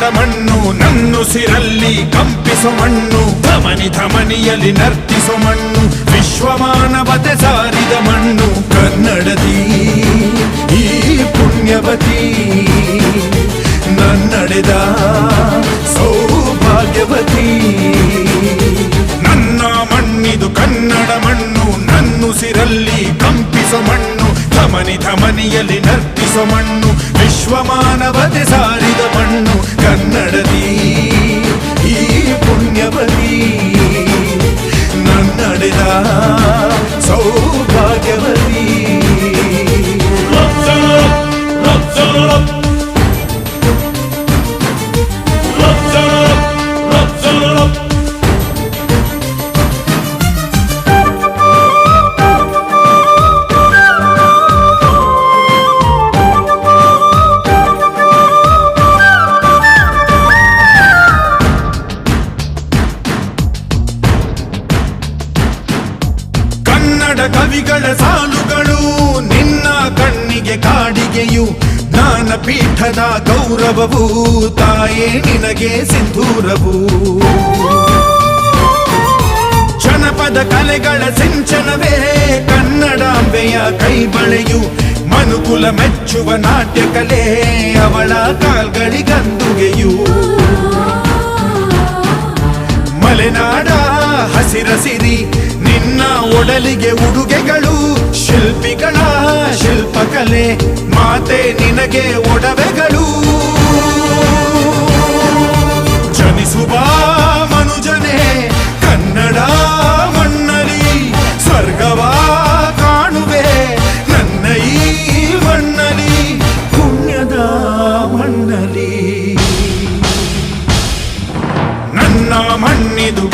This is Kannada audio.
ಕನ್ನಡ ಮಣ್ಣು ನನ್ನುಸಿರಲ್ಲಿ ಕಂಪಿಸೋ ಮಣ್ಣು ಧಮನಿ ಧಮನಿಯಲ್ಲಿ ನರ್ತಿಸೋ ಮಣ್ಣು ವಿಶ್ವಮಾನವತೆ ಸಾರಿದ ಮಣ್ಣು ಕನ್ನಡದಿ ಈ ಪುಣ್ಯವತಿ ನನ್ನಡೆದ ಸೌಭಾಗ್ಯವತಿ ನನ್ನ ಮಣ್ಣಿದು ಕನ್ನಡ ಮಣ್ಣು ನನ್ನುಸಿರಲ್ಲಿ ಕಂಪಿಸೋ ಮಣ್ಣು ಧಮನಿ ಧಮನಿಯಲ್ಲಿ ನರ್ತಿಸೋ ಮಣ್ಣು ವಿಶ್ವಮಾನವತೆ ಸಾರಿದ ಮಣ್ಣು ಕನ್ನಡದಿ ಈ ಪುಣ್ಯವತಿ ನನ್ನಡೆದ ಸೌಭಾಗ್ಯವತಿ ಕವಿಗಳ ಸಾಲುಗಳು ನಿನ್ನ ಕಣ್ಣಿಗೆ ಕಾಡಿಗೆಯು ಜ್ಞಾನಪೀಠದ ಗೌರವವು ತಾಯೇ ನಿನಗೆ ಸಿಂಧೂರವು ಜನಪದ ಕಲೆಗಳ ಸಿಂಚನವೇ ಕನ್ನಡಾಂಬೆಯ ಕೈಬಳೆಯು ಮನುಕುಲ ಮೆಚ್ಚುವ ನಾಟ್ಯ ಕಲೆ ಅವಳ ಕಾಲ್ಗಳಿಗಂದುಗೆಯು ಮಲೆನಾಡ ಹಸಿರಸಿರಿ ನಿನ್ನ ಒಡಲಿಗೆ ಉಡುಗೆಗಳು ಶಿಲ್ಪಿಗಳ ಶಿಲ್ಪಕಲೆ ಮಾತೆ ನಿನಗೆ ಒಡವೆಗಳು ಜನಿಸುವ ಮನುಜನೆ ಕನ್ನಡ ಮಣ್ಣಲಿ ಸ್ವರ್ಗವ ಕಾಣುವೆ ನನ್ನ ಈ ಮಣ್ಣಲಿ ಪುಣ್ಯದ ಮಣ್ಣಲಿ ನನ್ನ ಮಣ್ಣಿದು